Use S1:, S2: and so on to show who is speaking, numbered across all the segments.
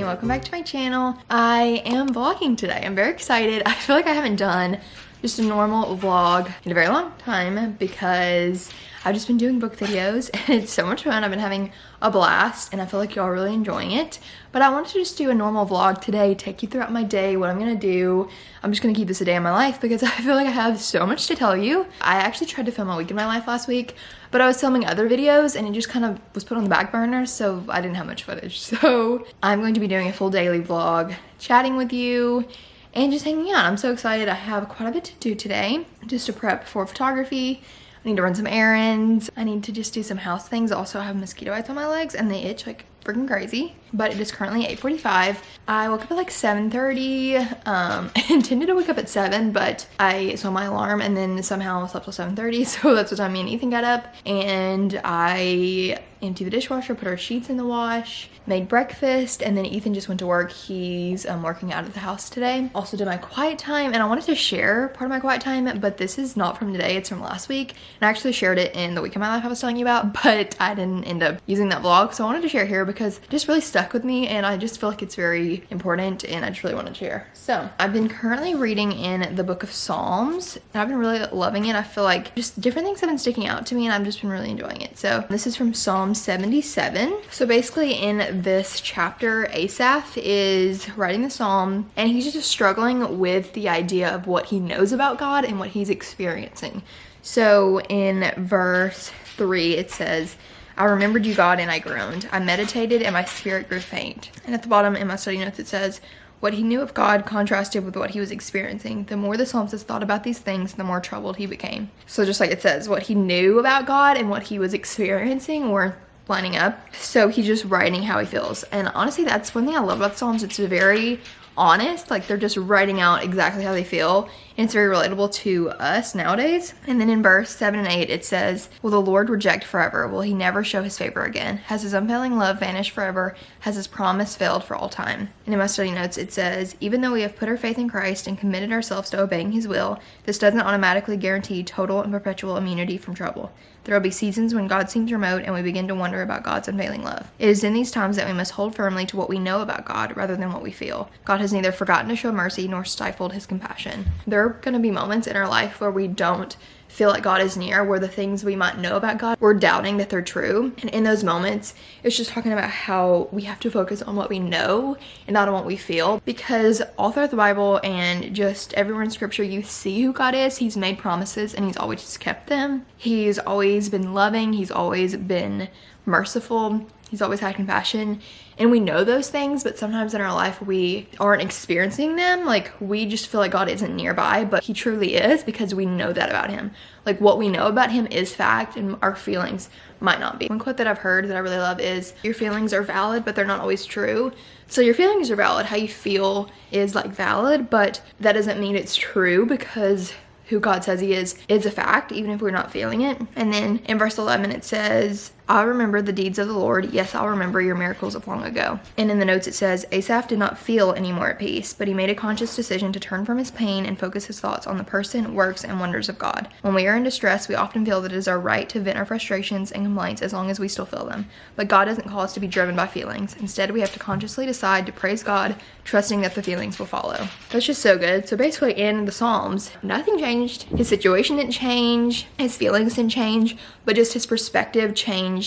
S1: welcome back to my channel. I am vlogging today. I'm very excited. I feel like I haven't done just a normal vlog in a very long time because I've just been doing book videos and it's so much fun. I've been having a blast and I feel like y'all are really enjoying it. But I wanted to just do a normal vlog today, take you throughout my day, what I'm gonna do. I'm just gonna keep this a day in my life because I feel like I have so much to tell you. I actually tried to film a week in my life last week, but I was filming other videos and it just kind of was put on the back burner, so I didn't have much footage. So I'm going to be doing a full daily vlog, chatting with you and just hanging out. I'm so excited. I have quite a bit to do today just to prep for photography. I need to run some errands. I need to just do some house things. Also, I have mosquito bites on my legs and they itch like freaking crazy. But it is currently 8:45. I woke up at like 7:30. Intended to wake up at 7, but I saw my alarm and then somehow slept till 7:30. So that's what time me and Ethan got up. And I emptied the dishwasher, put our sheets in the wash, made breakfast, and then Ethan just went to work. He's working out of the house today. Also did my quiet time, and I wanted to share part of my quiet time, but this is not from today, it's from last week. And I actually shared it in the week of my life I was telling you about, but I didn't end up using that vlog, so I wanted to share here because it just really stuck with me and I just feel like it's very important and I just really want to share. So I've been currently reading in the book of Psalms and I've been really loving it. I feel like just different things have been sticking out to me and I've just been really enjoying it. So this is from Psalm 77. So basically in this chapter, Asaph is writing the psalm and he's just struggling with the idea of what he knows about God and what he's experiencing. So in verse 3 it says, I remembered you, God, and I groaned. I meditated and my spirit grew faint. And at the bottom in my study notes it says, what he knew of God contrasted with what he was experiencing. The more the psalmist thought about these things, the more troubled he became. So just like it says, what he knew about God and what he was experiencing were lining up. So he's just writing how he feels. And honestly, that's one thing I love about the Psalms. It's very honest, like they're just writing out exactly how they feel, and it's very relatable to us nowadays. And then in verse 7 and 8 it says, will the Lord reject forever? Will he never show his favor again? Has his unfailing love vanished forever? Has his promise failed for all time? And in my study notes it says, even though we have put our faith in Christ and committed ourselves to obeying his will, this doesn't automatically guarantee total and perpetual immunity from trouble. There will be seasons when God seems remote and we begin to wonder about God's unfailing love. It is in these times that we must hold firmly to what we know about God rather than what we feel. God has neither forgotten to show mercy nor stifled his compassion. There are going to be moments in our life where we don't feel like God is near, where the things we might know about God, we're doubting that they're true. And in those moments, it's just talking about how we have to focus on what we know and not on what we feel. Because all throughout the Bible and just everywhere in scripture, you see who God is. He's made promises and he's always kept them. He's always been loving. He's always been merciful. He's always had compassion. And we know those things, but sometimes in our life we aren't experiencing them. Like we just feel like God isn't nearby, but he truly is because we know that about him. Like what we know about him is fact and our feelings might not be. One quote that I've heard that I really love is, your feelings are valid, but they're not always true. So your feelings are valid. How you feel is like valid, but that doesn't mean it's true because who God says he is a fact, even if we're not feeling it. And then in verse 11 it says, I'll remember the deeds of the Lord. Yes, I'll remember your miracles of long ago. And in the notes it says, Asaph did not feel any more at peace, but he made a conscious decision to turn from his pain and focus his thoughts on the person, works, and wonders of God. When we are in distress, we often feel that it is our right to vent our frustrations and complaints as long as we still feel them. But God doesn't call us to be driven by feelings. Instead, we have to consciously decide to praise God, trusting that the feelings will follow. That's just so good. So basically in the Psalms, nothing changed. His situation didn't change. His feelings didn't change, but just his perspective changed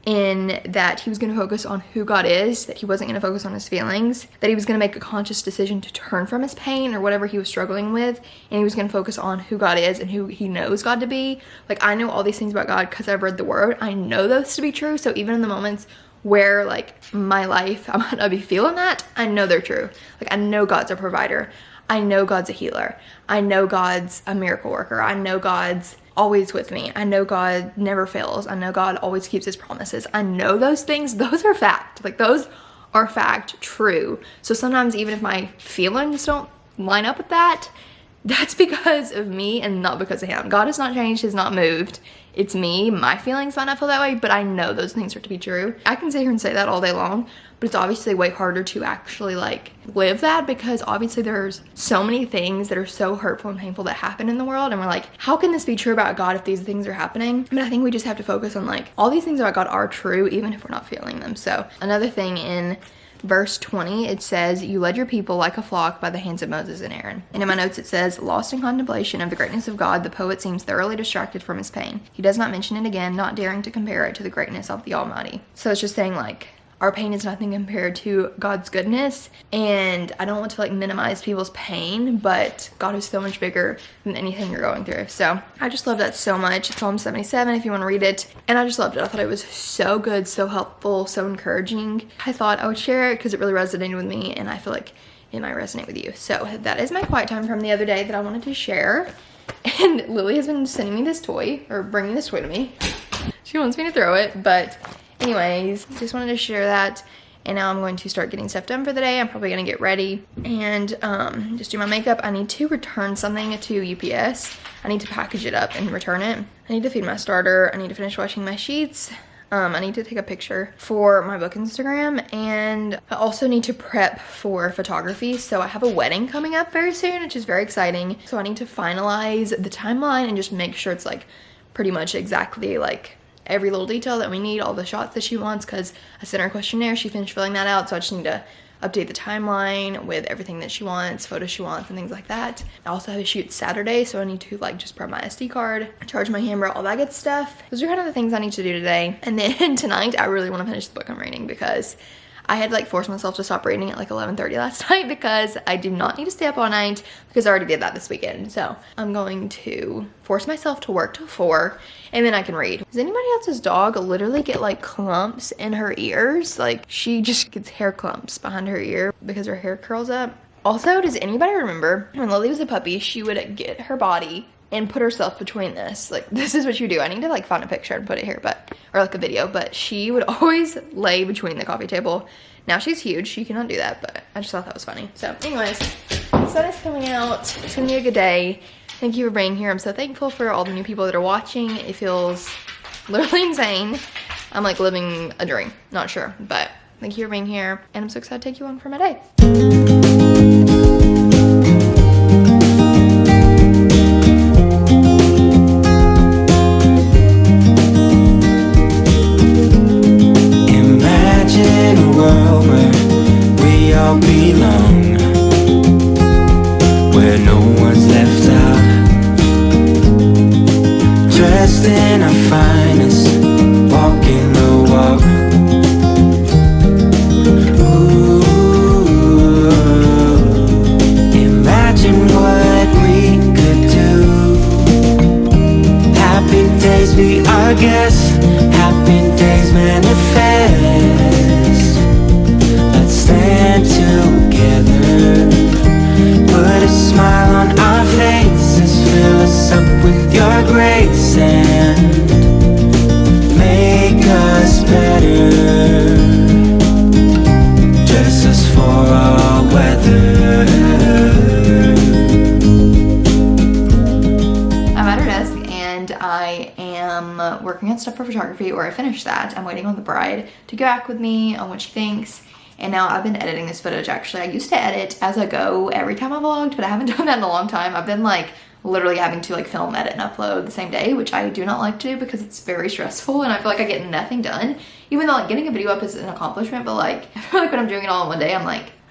S1: in that he was going to focus on who God is, that he wasn't going to focus on his feelings, that he was going to make a conscious decision to turn from his pain or whatever he was struggling with, and he was going to focus on who God is and who he knows God to be. Like, I know all these things about God because I've read the word. I know those to be true. So even in the moments where like my life, I might not be feeling that, I know they're true. Like I know God's a provider. I know God's a healer. I know God's a miracle worker. I know God's always with me. I know God never fails. I know God always keeps his promises. I know those things. Those are fact. Like those are fact, true. So sometimes even if my feelings don't line up with that, that's because of me and not because of him. God has not changed, has not moved. It's me. My feelings might not feel that way, but I know those things are to be true. I can sit here and say that all day long, but it's obviously way harder to actually like live that because obviously there's so many things that are so hurtful and painful that happen in the world, and we're like, how can this be true about God if these things are happening? But I think we just have to focus on like all these things about God are true even if we're not feeling them. So another thing in verse 20, it says, "You led your people like a flock by the hands of Moses and Aaron." And in my notes it says, "Lost in contemplation of the greatness of God, the poet seems thoroughly distracted from his pain. He does not mention it again, not daring to compare it to the greatness of the Almighty." So it's just saying like, our pain is nothing compared to God's goodness, and I don't want to like minimize people's pain, but God is so much bigger than anything you're going through. So I just love that so much. It's Psalm 77 if you want to read it, and I just loved it. I thought it was so good, so helpful, so encouraging. I thought I would share it because it really resonated with me, and I feel like it might resonate with you. So that is my quiet time from the other day that I wanted to share. And Lily has been sending me this toy, or bringing this toy to me. She wants me to throw it, but anyways, just wanted to share that. And now I'm going to start getting stuff done for the day. I'm probably gonna get ready and just do my makeup. I need to return something to UPS. I need to package it up and return it. I need to feed my starter. I need to finish washing my sheets. I need to take a picture for my book Instagram, and I also need to prep for photography. So I have a wedding coming up very soon, which is very exciting. So I need to finalize the timeline and just make sure it's like pretty much exactly like every little detail that we need, all the shots that she wants, because I sent her a questionnaire, she finished filling that out, so I just need to update the timeline with everything that she wants, photos she wants, and things like that. I also have a shoot Saturday, so I need to like just prep my SD card, charge my camera, all that good stuff. Those are kind of the things I need to do today. And then tonight, I really want to finish the book I'm reading, because I had to like force myself to stop reading at like 11:30 last night, because I do not need to stay up all night, because I already did that this weekend. So I'm going to force myself to work till 4, and then I can read. Does anybody else's dog literally get like clumps in her ears? Like she just gets hair clumps behind her ear because her hair curls up. Also, does anybody remember when Lily was a puppy, she would get her body and put herself between this. Like, this is what you do. I need to like find a picture and put it here, or like a video, but she would always lay between the coffee table. Now she's huge, she cannot do that, but I just thought that was funny. So anyways, the sun is coming out. It's gonna be a good day. Thank you for being here. I'm so thankful for all the new people that are watching. It feels literally insane. I'm like living a dream, not sure, but thank you for being here. And I'm so excited to take you on for my day.
S2: Belong, where no one's left out, dressed in our finest, walking the walk. Ooh, imagine what we could do. Happy days be our guess, happy days manifest. Stand together, put a smile on our faces, fill us up with your grace and make us better, dress us for all weather.
S1: I'm at her desk and I am working on stuff for photography, or I finished that. I'm waiting on the bride to go back with me on what she thinks. And now I've been editing this footage. Actually, I used to edit as I go every time I vlogged, but I haven't done that in a long time. I've been like literally having to like film, edit, and upload the same day, which I do not like to do because it's very stressful and I feel like I get nothing done. Even though like getting a video up is an accomplishment, but like I feel like when I'm doing it all in one day, I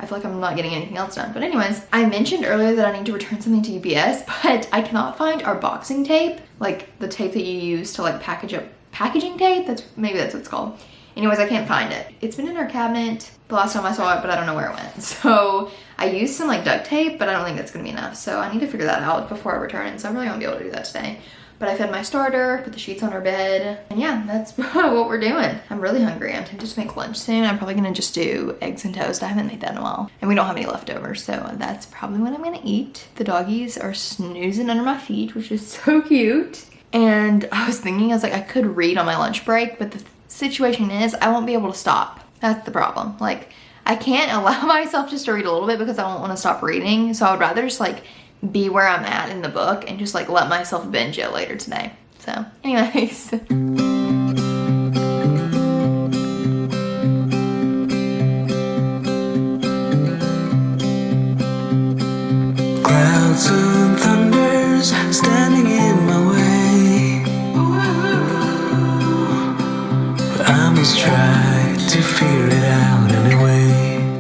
S1: feel like I'm not getting anything else done. But anyways, I mentioned earlier that I need to return something to UPS, but I cannot find our boxing tape, like the tape that you use to like package up, packaging tape. Maybe that's what it's called. Anyways, I can't find it. It's been in our cabinet the last time I saw it, but I don't know where it went. So I used some like duct tape, but I don't think that's gonna be enough. So I need to figure that out before I return it. So I really won't be able to do that today. But I fed my starter, put the sheets on her bed, and yeah, that's what we're doing. I'm really hungry. I'm tempted to make lunch soon. I'm probably gonna just do eggs and toast. I haven't made that in a while. And we don't have any leftovers, so that's probably what I'm gonna eat. The doggies are snoozing under my feet, which is so cute. And I was thinking, I was like, I could read on my lunch break, but the situation is I won't be able to stop. That's the problem. Like, I can't allow myself just to read a little bit because I won't want to stop reading. So I would rather just like be where I'm at in the book and just like let myself binge it later today. So anyways.
S2: Clouds and thunders standing in my way. I must try to figure it out anyway.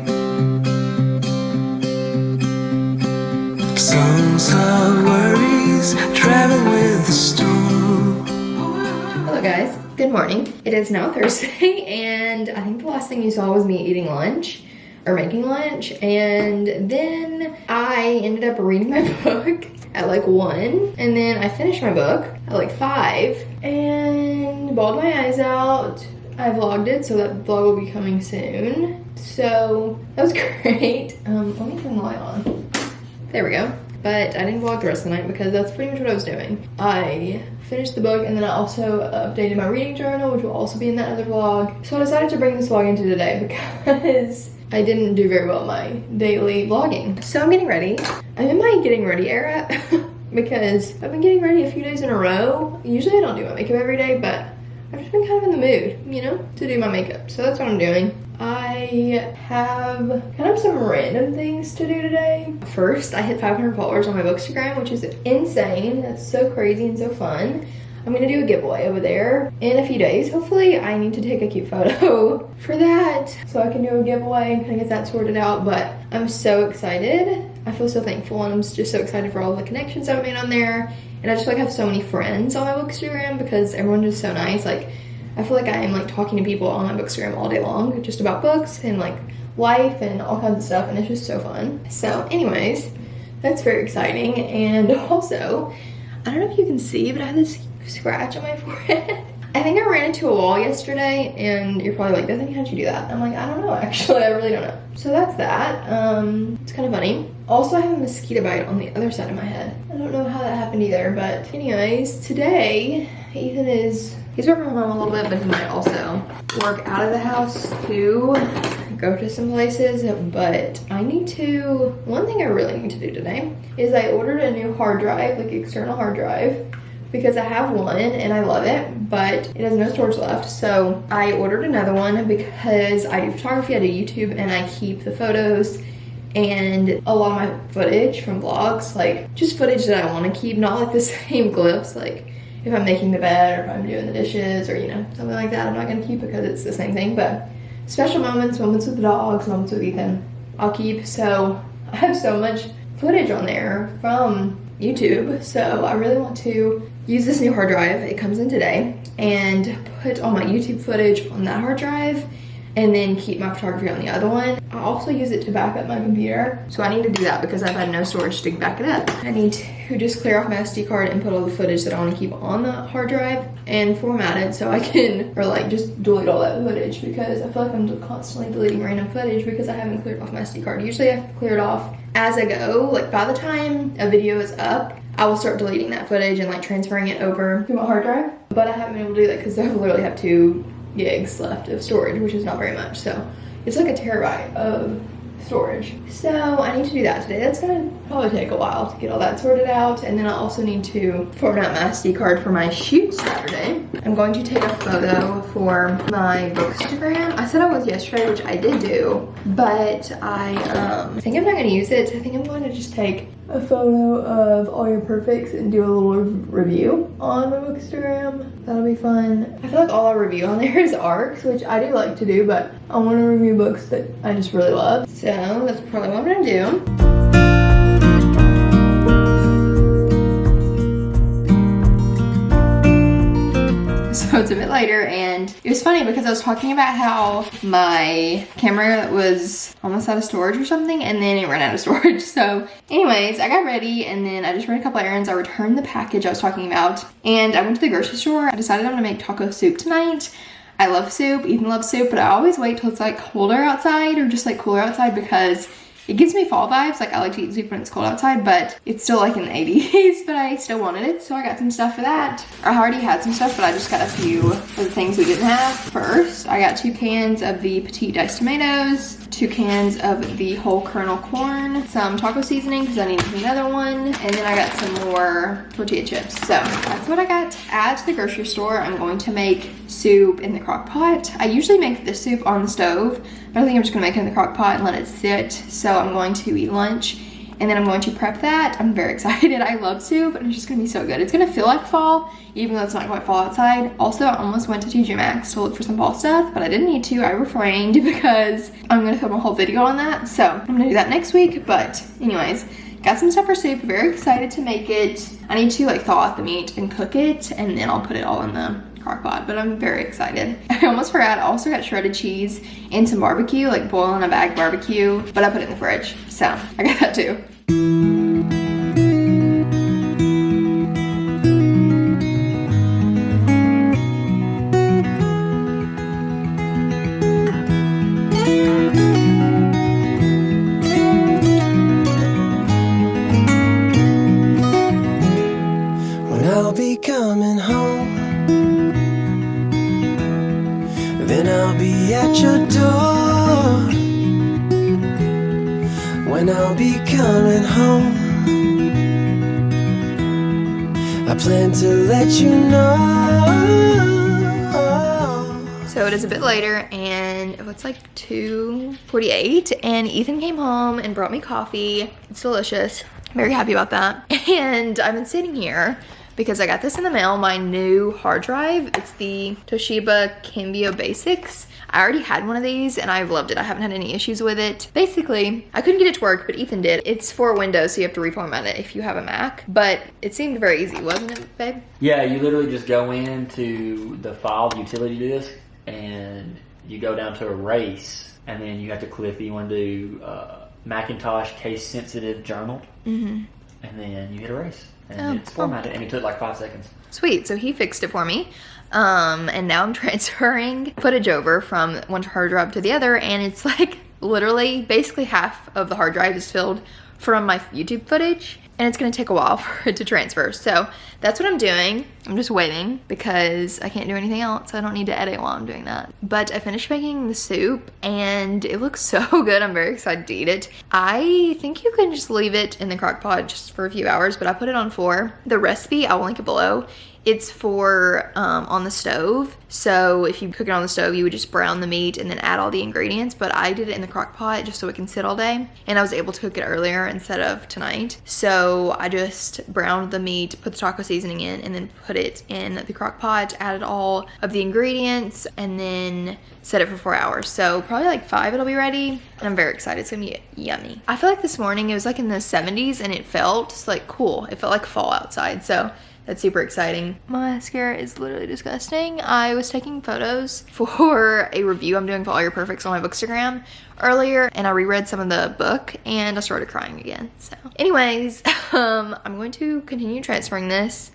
S1: Good morning. It is now Thursday, and I think the last thing you saw was me eating lunch, or making lunch, and then I ended up reading my book at like 1, and then I finished my book at like 5, and bawled my eyes out. I vlogged it, so that vlog will be coming soon. So that was great. Let me turn the light on. There we go. But I didn't vlog the rest of the night because that's pretty much what I was doing. I finished the book, and then I also updated my reading journal, which will also be in that other vlog. So I decided to bring this vlog into today because I didn't do very well in my daily vlogging. So I'm getting ready. I'm in my getting ready era because I've been getting ready a few days in a row. Usually I don't do my makeup every day, but I've just been kind of in the mood, you know, to do my makeup. So that's what I'm doing. I have kind of some random things to do today. First, I hit 500 followers on my Bookstagram, which is insane. That's so crazy and so fun. I'm gonna do a giveaway over there in a few days. Hopefully, I need to take a cute photo for that so I can do a giveaway and kind of get that sorted out. But I'm so excited. I feel so thankful, and I'm just so excited for all the connections I've made on there. And I just like have so many friends on my Bookstagram because everyone's just so nice. Like, I feel like I am like talking to people on my Bookstagram all day long, just about books and like life and all kinds of stuff, and it's just so fun. So anyways, that's very exciting. And also, I don't know if you can see, but I have this scratch on my forehead. I think I ran into a wall yesterday, and you're probably like, Bethany, how'd you do that? I'm like, I don't know, actually, I really don't know. So that's that. It's kind of funny. Also, I have a mosquito bite on the other side of my head. I don't know how that happened either, but anyways, today, Ethan he's working from home a little bit, but he might also work out of the house to go to some places. But one thing I really need to do today is I ordered a new hard drive, like external hard drive, because I have one and I love it, but it has no storage left. So I ordered another one because I do photography, I do YouTube, and I keep the photos and a lot of my footage from vlogs, like just footage that I want to keep, not like the same clips, like if I'm making the bed or if I'm doing the dishes or, you know, something like that, I'm not gonna keep because it's the same thing. But special moments with the dogs, moments with Ethan, I'll keep. So I have so much footage on there from YouTube, so I really want to use this new hard drive. It comes in today, and put all my YouTube footage on that hard drive, and then keep my photography on the other one. I also use it to back up my computer, so I need to do that because I've had no storage to back it up. I need to just clear off my SD card and put all the footage that I want to keep on the hard drive and format it so I can, or like just delete all that footage, because I feel like I'm constantly deleting random footage because I haven't cleared off my SD card. Usually I have to clear it off as I go. Like by the time a video is up, I will start deleting that footage and like transferring it over to my hard drive. But I haven't been able to do that because I literally have 2 gigs left of storage, which is not very much. So it's like a terabyte of storage. So I need to do that today. That's gonna probably take a while to get all that sorted out. And then I also need to format my SD card for my shoot Saturday. I'm going to take a photo for my Bookstagram. I said I was yesterday, which I did do, but I think I'm not gonna use it. I think I'm going to just take a photo of all your perfects and do a little review on my Bookstagram. That'll be fun. I feel like all I review on there is ARCs, which I do like to do, but I want to review books that I just really love. So that's probably what I'm gonna do. So it's a bit later, and it was funny because I was talking about how my camera was almost out of storage or something, and then it ran out of storage. So anyways, I got ready, and then I just ran a couple errands. I returned the package I was talking about, and I went to the grocery store. I decided I'm gonna make taco soup tonight. I love soup, Ethan loves soup, but I always wait till it's like colder outside or just like cooler outside because it gives me fall vibes. Like I like to eat soup when it's cold outside, but it's still like in the 80s, but I still wanted it. So I got some stuff for that. I already had some stuff, but I just got a few of the things we didn't have. First, I got 2 cans of the petite diced tomatoes, 2 cans of the whole kernel corn, some taco seasoning because I need another one, and then I got some more tortilla chips. So that's what I got at the grocery store. I'm going to make soup in the crock pot. I usually make the soup on the stove, but I think I'm just gonna make it in the crock pot and let it sit. So I'm going to eat lunch, and then I'm going to prep that. I'm very excited. I love soup, and it's just gonna be so good. It's gonna feel like fall, even though it's not quite fall outside. Also, I almost went to TJ Maxx to look for some fall stuff, but I didn't need to. I refrained because I'm gonna film a whole video on that. So I'm gonna do that next week. But anyways, got some stuff for soup. Very excited to make it. I need to like thaw out the meat and cook it, and then I'll put it all in the crock pot, but I'm very excited. I almost forgot, I also got shredded cheese and some barbecue, like boil in a bag barbecue, but I put it in the fridge, so I got that too.
S2: I'll be coming home, then I'll be at your door. When I'll be coming home, I plan to let you know.
S1: So it is a bit later, and it's like 2:48, and Ethan came home and brought me coffee. It's delicious. I'm very happy about that. And I've been sitting here because I got this in the mail, my new hard drive. It's the Toshiba Cambio Basics. I already had one of these and I've loved it. I haven't had any issues with it. Basically, I couldn't get it to work, but Ethan did. It's for Windows, so you have to reformat it if you have a Mac. But it seemed very easy, wasn't it, babe?
S3: Yeah, you literally just go into the file, the utility disk, and you go down to erase, and then you have to click if you want to do Macintosh case sensitive journal, and then you hit erase. And it's formatted, and it took like 5 seconds.
S1: Sweet, so he fixed it for me. And now I'm transferring footage over from one hard drive to the other, and it's like literally basically half of the hard drive is filled from my YouTube footage, and it's gonna take a while for it to transfer. So that's what I'm doing. I'm just waiting because I can't do anything else. I don't need to edit while I'm doing that. But I finished making the soup and it looks so good. I'm very excited to eat it. I think you can just leave it in the crock pot just for a few hours, but I put it on 4. The recipe, I'll link it below. It's for on the stove. So if you cook it on the stove, you would just brown the meat and then add all the ingredients. But I did it in the crock pot just so it can sit all day. And I was able to cook it earlier instead of tonight. So I just browned the meat, put the taco seasoning in, and then put it in the crock pot, added all of the ingredients, and then set it for 4 hours. So probably like 5 it'll be ready. And I'm very excited. It's gonna be yummy. I feel like this morning it was like in the 70s and it felt like cool. It felt like fall outside. So that's super exciting. My mascara is literally disgusting. I was taking photos for a review I'm doing for All Your Perfects on my Bookstagram earlier, and I reread some of the book and I started crying again. So anyways, I'm going to continue transferring this.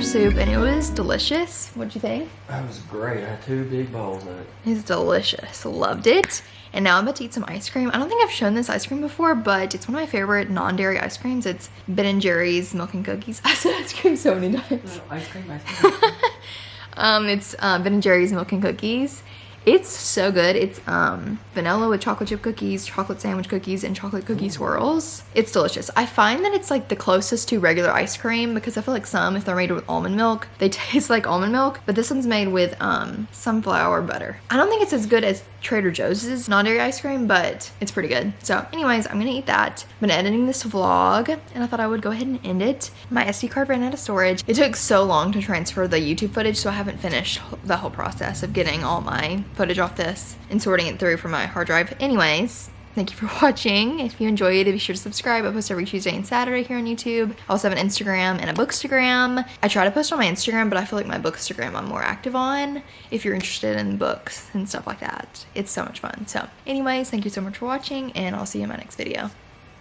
S1: Soup, and it was delicious. What'd you think?
S3: That was great. I had 2 big bowls of it.
S1: It's delicious. Loved it. And now I'm about to eat some ice cream. I don't think I've shown this ice cream before, but it's one of my favorite non-dairy ice creams. It's Ben & Jerry's Milk and Cookies. I said ice cream so many times.
S3: Ice cream.
S1: It's Ben & Jerry's Milk and Cookies. It's so good. It's vanilla with chocolate chip cookies, chocolate sandwich cookies, and chocolate cookie swirls. It's delicious. I find that it's like the closest to regular ice cream because I feel like some, if they're made with almond milk, they taste like almond milk, but this one's made with sunflower butter. I don't think it's as good as Trader Joe's non-dairy ice cream, but it's pretty good. So anyways, I'm gonna eat that. I've been editing this vlog and I thought I would go ahead and end it. My SD card ran out of storage. It took so long to transfer the YouTube footage, so I haven't finished the whole process of getting all my footage off this and sorting it through from my hard drive. Anyways, thank you for watching. If you enjoyed it, be sure to subscribe. I post every Tuesday and Saturday here on YouTube. I also have an Instagram and a Bookstagram. I try to post on my Instagram, but I feel like my Bookstagram I'm more active on if you're interested in books and stuff like that. It's so much fun. So anyways, thank you so much for watching, and I'll see you in my next video.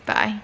S1: Bye.